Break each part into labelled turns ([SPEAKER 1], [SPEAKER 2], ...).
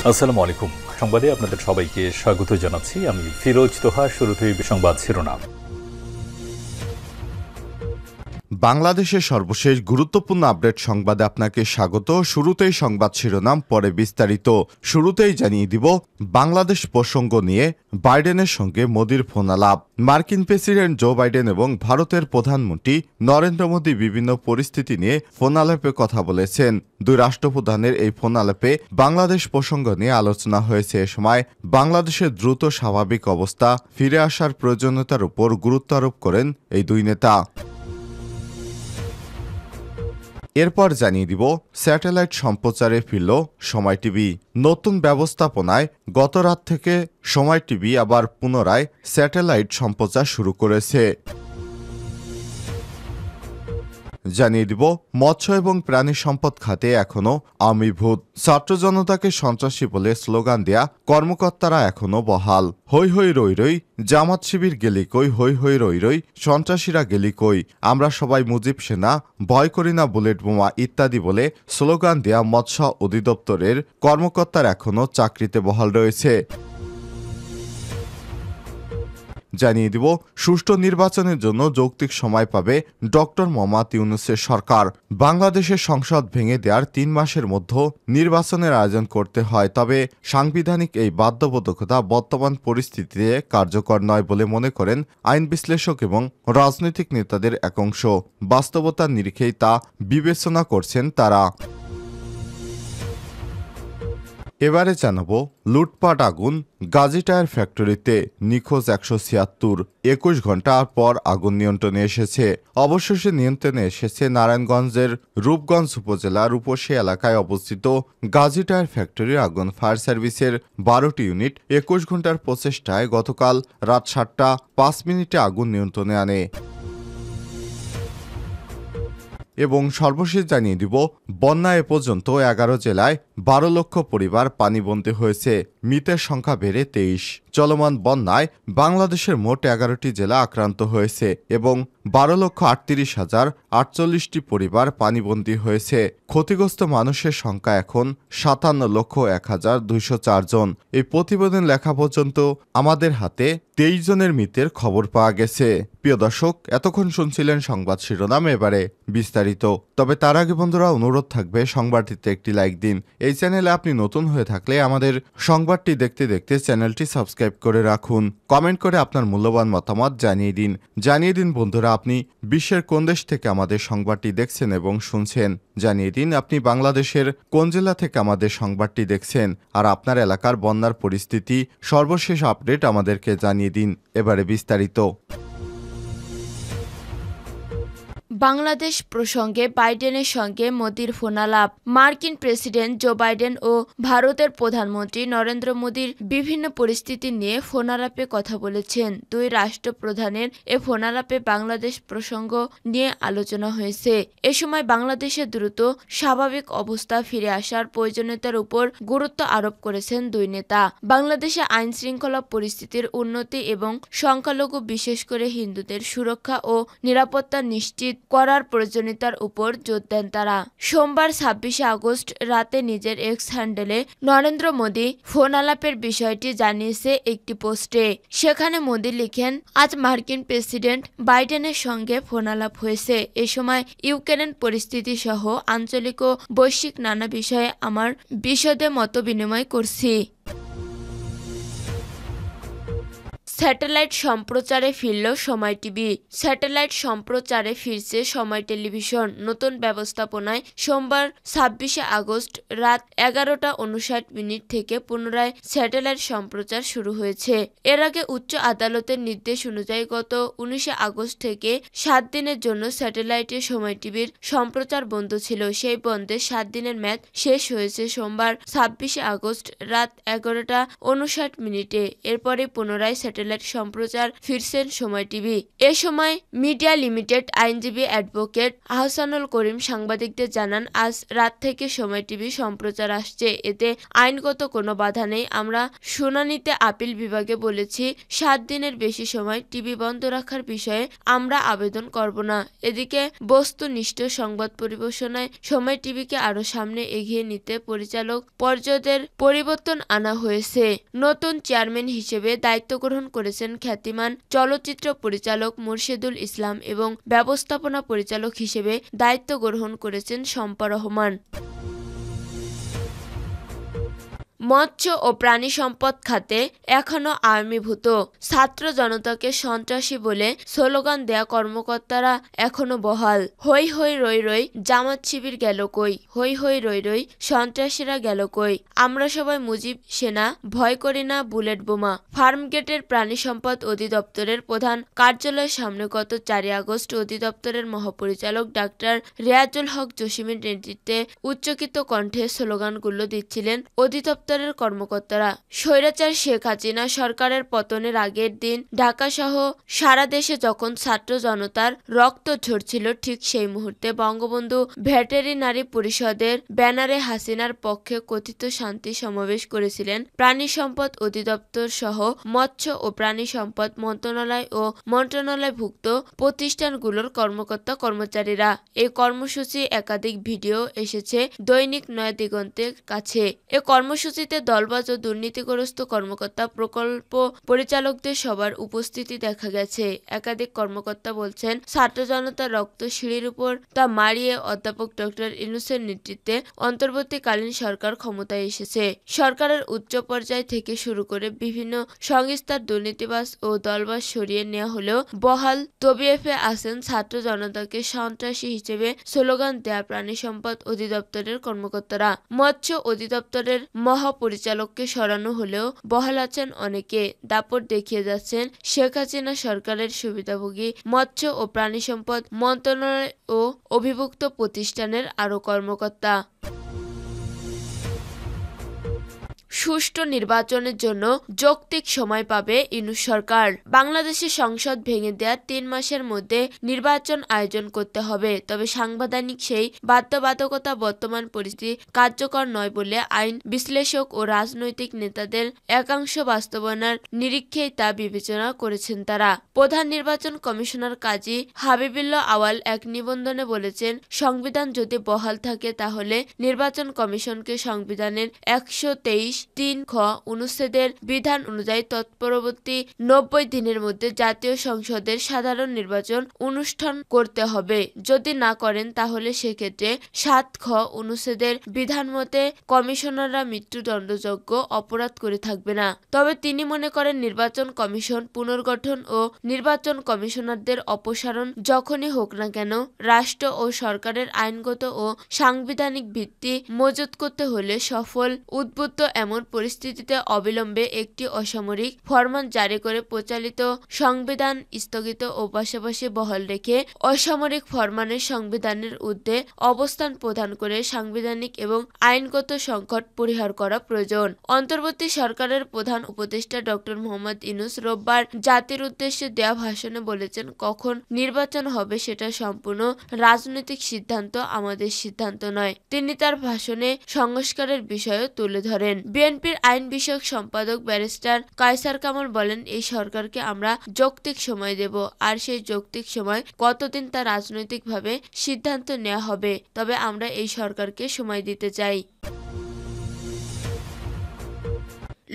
[SPEAKER 1] আসসালামু আলাইকুম। সংবাদে আপনাদের সবাইকে স্বাগত জানাচ্ছি। আমি ফিরোজ তোহা। শুরুতেই সংবাদ শিরোনাম।
[SPEAKER 2] বাংলাদেশের সর্বশেষ গুরুত্বপূর্ণ আপডেট সংবাদে আপনাকে স্বাগত। শুরুতেই সংবাদ শিরোনাম, পরে বিস্তারিত। শুরুতেই জানিয়ে দিব, বাংলাদেশ প্রসঙ্গ নিয়ে বাইডেনের সঙ্গে মোদির ফোনালাপ। মার্কিন প্রেসিডেন্ট জো বাইডেন এবং ভারতের প্রধানমন্ত্রী নরেন্দ্র মোদি বিভিন্ন পরিস্থিতি নিয়ে ফোনালাপে কথা বলেছেন। দুই রাষ্ট্রপ্রধানের এই ফোনালাপে বাংলাদেশ প্রসঙ্গ নিয়ে আলোচনা হয়েছে। এ সময় বাংলাদেশের দ্রুত স্বাভাবিক অবস্থা ফিরে আসার প্রয়োজনীয়তার উপর গুরুত্ব আরোপ করেন এই দুই নেতা। এরপর জানিয়ে দিব, স্যাটেলাইট সম্প্রচারে ফিরল সময় টিভি। নতুন ব্যবস্থাপনায় গত রাত থেকে সময় টিভি আবার পুনরায় স্যাটেলাইট সম্প্রচার শুরু করেছে। জানিয়ে দিব, মৎস্য এবং প্রাণী সম্পদ খাতে এখনও আমিভূত। ছাত্র জনতাকে সন্ত্রাসী বলে স্লোগান দেয়া কর্মকর্তারা এখনও বহাল। হই হই রই রই, জামাত শিবির গেলি কই, হই হই রই রই, সন্ত্রাসীরা গেলি কই, আমরা সবাই মুজিব সেনা, ভয় করি না বুলেট বোমা ইত্যাদি বলে স্লোগান দেয়া মৎস্য অধিদপ্তরের কর্মকর্তারা এখনও চাকরিতে বহাল রয়েছে। জানিয়ে দিব, সুষ্ঠু নির্বাচনের জন্য যৌক্তিক সময় পাবে ডক্টর মোহাম্মদ ইউনূসের সরকার। বাংলাদেশের সংসদ ভেঙে দেওয়ার ৩ মাসের মধ্যে নির্বাচনের আয়োজন করতে হয়, তবে সাংবিধানিক এই বাধ্যবাধকতা বর্তমান পরিস্থিতিতে কার্যকর নয় বলে মনে করেন আইন বিশ্লেষক এবং রাজনৈতিক নেতাদের এক অংশ। বাস্তবতার নিরিখেই তা বিবেচনা করছেন তারা। এবারে জানাবো, লুটপাট আগুন গাজী টায়ার ফ্যাক্টরিতে, নিখোঁজ ১৭৬। ২১ ঘন্টা পর আগুন নিয়ন্ত্রণে এসেছে। অবশেষে নিয়ন্ত্রণে এসেছে নারায়ণগঞ্জের রূপগঞ্জ উপজেলার রূপসী এলাকায় অবস্থিত গাজী টায়ার ফ্যাক্টরির আগুন। ফায়ার সার্ভিসের ১২টি ইউনিট ২১ ঘন্টার প্রচেষ্টায় গতকাল রাত ৭টা ৫ মিনিটে আগুন নিয়ন্ত্রণে আনে। এবং সর্বশেষ জানিয়ে দিব, বন্যা এ পর্যন্ত ১১ জেলায় ১২ লক্ষ পরিবার পানিবন্দী হয়েছে। মৃতের সংখ্যা বেড়ে ২৩। চলমান বন্যায় বাংলাদেশের মোট ১১টি জেলা আক্রান্ত হয়েছে এবং ১২,৩৮,০৪৮টি পরিবার পানিবন্দী হয়েছে। ক্ষতিগ্রস্ত মানুষের সংখ্যা এখন ৫৭,০১,২০৪ জন। এই প্রতিবেদন লেখা পর্যন্ত আমাদের হাতে ২৩ জনের মৃতের খবর পাওয়া গেছে। প্রিয় দর্শক, এতক্ষণ শুনছিলেন সংবাদ শিরোনাম, এবারে বিস্তারিত। তবে তার আগে বন্ধুরা, অনুরোধ থাকবে সংবাদটিতে একটি লাইক দিন। এই চ্যানেলে আপনি নতুন হয়ে থাকলে আমাদের সংবাদটি দেখতে দেখতে চ্যানেলটি সাবস্ক্রাইব করে রাখুন। কমেন্ট করে আপনার মূল্যবান মতামত জানিয়ে দিন বন্ধুরা, আপনি বিশ্বের কোন দেশ থেকে আমাদের সংবাদটি দেখছেন এবং শুনছেন। জানিয়ে দিন আপনি বাংলাদেশের কোন জেলা থেকে আমাদের সংবাদটি দেখছেন, আর আপনার এলাকার বন্যার পরিস্থিতি সর্বশেষ আপডেট আমাদেরকে জানিয়ে দিন। এবারে বিস্তারিত।
[SPEAKER 3] বাংলাদেশ প্রসঙ্গে বাইডেনের সঙ্গে মোদির ফোনালাপ। মার্কিন প্রেসিডেন্ট জো বাইডেন ও ভারতের প্রধানমন্ত্রী নরেন্দ্র মোদির বিভিন্ন পরিস্থিতি নিয়ে ফোনালাপে কথা বলেছেন। দুই রাষ্ট্রপ্রধানের এ ফোনালাপে বাংলাদেশ প্রসঙ্গ নিয়ে আলোচনা হয়েছে। এ সময় বাংলাদেশের দ্রুত স্বাভাবিক অবস্থা ফিরে আসার প্রয়োজনীয়তার উপর গুরুত্ব আরোপ করেছেন দুই নেতা। বাংলাদেশে আইন শৃঙ্খলা পরিস্থিতির উন্নতি এবং সংখ্যালঘু বিশেষ করে হিন্দুদের সুরক্ষা ও নিরাপত্তা নিশ্চিত করার প্রয়োজনীয়তার উপর জোর দেন তারা। সোমবার ২৬শে আগস্ট রাতে নিজের এক্স হ্যান্ডেলে নরেন্দ্র মোদি ফোনালাপের বিষয়টি জানিয়েছে একটি পোস্টে। সেখানে মোদি লিখেন, আজ মার্কিন প্রেসিডেন্ট বাইডেনের সঙ্গে ফোনালাপ হয়েছে। এ সময় ইউক্রেন পরিস্থিতি সহ আঞ্চলিক ও বৈশ্বিক নানা বিষয়ে আমার বিশদে মত বিনিময় করছি। স্যাটেলাইট সম্প্রচারে ফিরল সময় টিভি। স্যাটেলাইট সম্প্রচারে ফিরছে সময় টেলিভিশন। নতুন ব্যবস্থাপনায় সোমবার ২৬শে আগস্ট রাত ১১টা ৫৯ থেকে পুনরায় স্যাটেলাইট সম্প্রচার শুরু হয়েছে। এর আগে উচ্চ আদালতের নির্দেশ অনুযায়ী গত ১৯শে আগস্ট থেকে ৭ দিনের জন্য স্যাটেলাইটে সময় টিভির সম্প্রচার বন্ধ ছিল। সেই বন্ধে ৭ দিনের মেয়াদ শেষ হয়েছে সোমবার ২৬শে আগস্ট রাত ১১টা ৫৯। এরপরে পুনরায় স্যাটেলাইট স্যাটেলাইট সম্প্রচার ফিরছেন সময় টিভি। এ সময় মিডিয়া লিমিটেড আইনজীবী অ্যাডভোকেট আহসানুল করিম সাংবাদিকদের জানান, আজ রাত থেকে সময় টিভি সম্প্রচার আসছে, এতে আইনগত কোনো বাধা নেই। আমরা শুনানিতে আপিল বিভাগে বলেছি 7 দিনের বেশি সময় টিভি বন্ধ রাখার বিষয়ে আমরা আবেদন করব না। এদিকে বস্তুনিষ্ঠ সংবাদ পরিবেশনায় সময় টিভিকে আরো সামনে এগিয়ে নিতে পরিচালক পর্যায়ের পরিবর্তন আনা হয়েছে। নতুন চেয়ারম্যান হিসেবে দায়িত্ব গ্রহণ করেছেন খ্যাতিমান চলচ্চিত্র পরিচালক মোরশেদুল ইসলাম এবং ব্যবস্থাপনা পরিচালক হিসেবে দায়িত্ব গ্রহণ করেছেন শম্পা রহমান। মৎস্য ও প্রাণী সম্পদ খাতে এখনো আর্মিভূত ছাত্র জনতাকে সন্ত্রাসী বলে স্লোগান দেয়া কর্মকর্তারা এখনো বহাল। হই হই রই রই জামাত শিবির গেল কই, হই হই রই রই সন্ত্রাসীরা গেল কই, আমরা সবাই মুজিব সেনা, ভয় করি না বুলেট বোমা। ফার্মগেটের প্রাণী সম্পদ অধিদপ্তরের প্রধান কার্যালয়ের সামনে গত 4 আগস্ট অধিদপ্তরের মহাপরিচালক ডাক্তার রেয়াজুল হক জসিমের নেতৃত্বে উচ্চকিত কণ্ঠে স্লোগানগুলো দিচ্ছিলেন অধিদপ্তরের কর্মকর্তারা। স্বৈরাচার শেখ হাসিনা সরকারের পতনের আগের দিন ঢাকা সহ সারা দেশে যখন ছাত্র জনতার রক্ত ঝরছিল, ঠিক সেই মুহূর্তে বঙ্গবন্ধু ভেটেরিনারি পরিষদের ব্যানারে হাসিনার পক্ষে কথিত শান্তি সমাবেশ করেছিলেন প্রাণী সম্পদ অধিদপ্তর সহ মৎস্য ও প্রাণী সম্পদ মন্ত্রণালয় ও মন্ত্রণালয়ভুক্ত প্রতিষ্ঠানগুলোর কর্মকর্তা কর্মচারীরা। এই কর্মসূচি একাধিক ভিডিও এসেছে দৈনিক নয়া দিগন্তের কাছে। এ কর্মসূচিতে দলবাজ ও দুর্নীতিগ্রস্ত কর্মকর্তা প্রকল্প পরিচালকদের সবার উপস্থিতি দেখা গেছে। একাধিক কর্মকর্তা বলছেন, ছাত্র জনতার রক্ত সিঁড়ির উপর তা মারিয়ে অধ্যাপক ডক্টর ইউনূসের নেতৃত্বে অন্তর্বর্তীকালীন সরকার ক্ষমতায় এসেছে। সরকারের উচ্চ পর্যায় থেকে শুরু করে বিভিন্ন সংস্থার দুর্নীতিবাজ ও দলবাজ সরিয়ে নেওয়া হলেও বহাল তবিয়তে আছেন ছাত্র জনতাকে সন্ত্রাসী হিসেবে স্লোগান দেয়া প্রাণী সম্পদ অধিদপ্তরের কর্মকর্তারা। মৎস্য অধিদপ্তরের মহাপরিচালককে সরানো হলেও বহাল আছেন অনেকে। দাপট দেখিয়ে যাচ্ছেন শেখ হাসিনা সরকারের সুবিধাভোগী মৎস্য ও প্রাণী সম্পদ মন্ত্রণালয় ও অভিভুক্ত প্রতিষ্ঠানের আরও কর্মকর্তা। সুষ্ঠু নির্বাচনের জন্য যৌক্তিক সময় পাবে ইউনূস সরকার। বাংলাদেশের সংসদ ভেঙে দেওয়া 3 মাসের মধ্যে নির্বাচন আয়োজন করতে হবে, তবে সাংবিধানিক সেই বাধ্যবাধকতা বর্তমান পরিস্থিতি কার্যকর নয় বলে আইন বিশ্লেষক ও রাজনৈতিক নেতাদের একাংশ বাস্তবায়নের নিরীক্ষেই তা বিবেচনা করেছেন তারা। প্রধান নির্বাচন কমিশনার কাজী হাবিবুল্লাহ আওয়াল এক নিবন্ধনে বলেছেন, সংবিধান যদি বহাল থাকে তাহলে নির্বাচন কমিশনকে সংবিধানের 123(3) খ অনুচ্ছেদের বিধান অনুযায়ী তৎপরবর্তী 90 দিনের মধ্যে জাতীয় সংসদের সাধারণ নির্বাচন অনুষ্ঠান করতে হবে। যদি না করেন তাহলে সেক্ষেত্রে 7 খ অনুচ্ছেদের বিধান মতে কমিশনাররা মৃত্যুদণ্ডযোগ্য অপরাধ করে থাকবে না। তবে তিনি মনে করেন নির্বাচন কমিশন পুনর্গঠন ও নির্বাচন কমিশনারদের অপসারণ যখনই হোক না কেন, রাষ্ট্র ও সরকারের আইনগত ও সাংবিধানিক ভিত্তি মজুত করতে হলে সফল উদ্বুদ্ধ এমন পরিস্থিতিতে অবিলম্বে একটি অসামরিক ফরমান জারি করে প্রচলিত সংবিধান স্থগিত ও পাশাপাশি বহাল রেখে অসামরিক ফরমানের সংবিধানের ঊর্ধ্বে অবস্থান প্রদান করে সাংবিধানিক এবং আইনগত সংকট পরিহার করা প্রয়োজন। অন্তর্বর্তী সরকারের প্রধান উপদেষ্টা ডক্টর মোহাম্মদ ইউনূস রোববার জাতির উদ্দেশ্যে দেয়া ভাষণে বলেছেন, কখন নির্বাচন হবে সেটা সম্পূর্ণ রাজনৈতিক সিদ্ধান্ত, আমাদের সিদ্ধান্ত নয়। তিনি তার ভাষণে সংস্কারের বিষয়ও তুলে ধরেন। বিএনপির আইন বিষয়ক সম্পাদক ব্যারিস্টার কায়সার কামাল বলেন, এই সরকারকে আমরা যৌক্তিক সময় দেব, আর সেই যৌক্তিক সময় কতদিন তা রাজনৈতিকভাবে সিদ্ধান্ত নেওয়া হবে, তবে আমরা এই সরকারকে সময় দিতে চাই।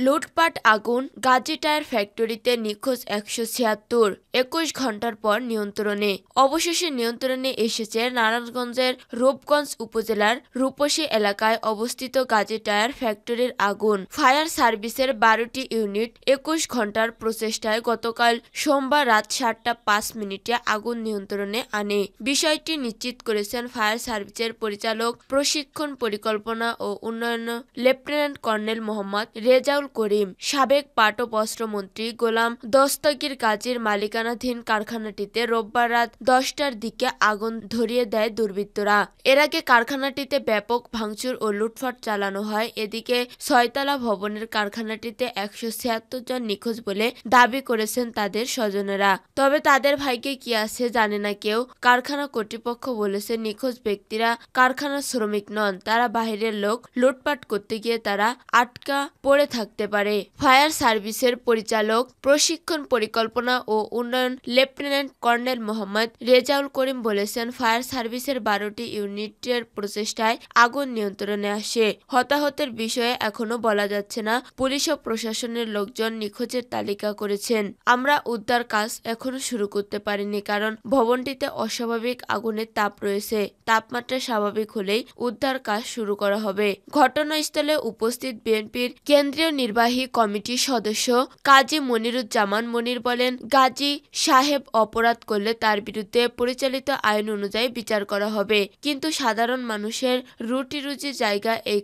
[SPEAKER 3] লুটপাট আগুন গাজী টায়ার ফ্যাক্টরিতে নিখোঁজ 176, 21 ঘন্টার পর নিয়ন্ত্রণে। অবশেষে নিয়ন্ত্রণে এসেছে নারায়ণগঞ্জের রূপগঞ্জ উপজেলার রূপসী এলাকায় অবস্থিত গাজী টায়ার ফ্যাক্টরির আগুন। ফায়ার সার্ভিসের 12টি ইউনিট 21 ঘন্টার প্রচেষ্টায় গতকাল সোমবার রাত 7টা 5 আগুন নিয়ন্ত্রণে আনে। বিষয়টি নিশ্চিত করেছেন ফায়ার সার্ভিসের পরিচালক প্রশিক্ষণ পরিকল্পনা ও উন্নয়ন লেফটেন্যান্ট কর্নেল মোহাম্মদ রেজাউল রেজাউল করিম। সাবেক পাট ও বস্ত্রমন্ত্রী গোলাম দস্তগীর গাজীর মালিকানাধীন কারখানাটিতে রোববার রাত 10টার দিকে আগুন ধরিয়ে দেয় দুর্বৃত্তরা। এর আগে কারখানাটিতে ব্যাপক ভাঙচুর ও লুটপাট চালানো হয়। এদিকে 6তলা ভবনের কারখানাটিতে 176 জন নিখোঁজ বলে দাবি করেছেন তাদের স্বজনেরা। তবে তাদের ভাগ্যে কি আছে জানে না কেউ। কারখানা কর্তৃপক্ষ বলেছে নিখোঁজ ব্যক্তিরা কারখানার শ্রমিক নন, তারা বাহিরের লোক। লুটপাট করতে গিয়ে তারা আটকা পড়ে থাকতে পারে। ফায়ার সার্ভিসের পরিচালক, প্রশিক্ষণ পরিকল্পনা ও উন্নয়ন লেফটেন্যান্ট কর্নেল মোহাম্মদ রেজাউল করিম বলেছেন, ফায়ার সার্ভিসের 12টি ইউনিটের প্রচেষ্টায় আগুন নিয়ন্ত্রণে আসে। হতাহতের বিষয়ে এখনো বলা যাচ্ছে না। পুলিশ ও প্রশাসনের লোকজন নিখোঁজের তালিকা করেছেন। আমরা উদ্ধার কাজ এখনো শুরু করতে পারিনি, কারণ ভবনটিতে অস্বাভাবিক আগুনের তাপ রয়েছে। তাপমাত্রা স্বাভাবিক হলেই উদ্ধার কাজ শুরু করা হবে। ঘটনাস্থলে উপস্থিত বিএনপির কেন্দ্রীয় নির্বাহী কমিটির সদস্য কাজী মনিরুজ্জামান মনির বলেন, গাজী সাহেব অপরাধ করলে তার বিরুদ্ধে পরিচালিত আইন অনুযায়ী বিচার করা হবে। কিন্তু সাধারণ মানুষের রুটি রুজির জায়গা এই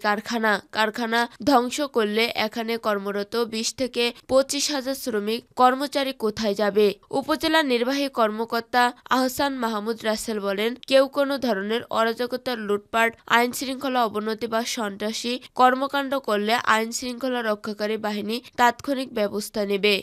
[SPEAKER 3] কারখানা ধ্বংস করলে এখানে কর্মরত 20 থেকে 25 হাজার শ্রমিক কর্মচারী কোথায় যাবে? উপজেলা নির্বাহী কর্মকর্তা আহসান মাহমুদ রাসেল বলেন, কেউ কোনো ধরনের অরাজকতা, লুটপাট, আইন শৃঙ্খলা অবনতি বা সন্ত্রাসী কর্মকাণ্ড করলে আইন শৃঙ্খলা রক্ষাকারী বাহিনী তাৎক্ষণিক ব্যবস্থা নেবে।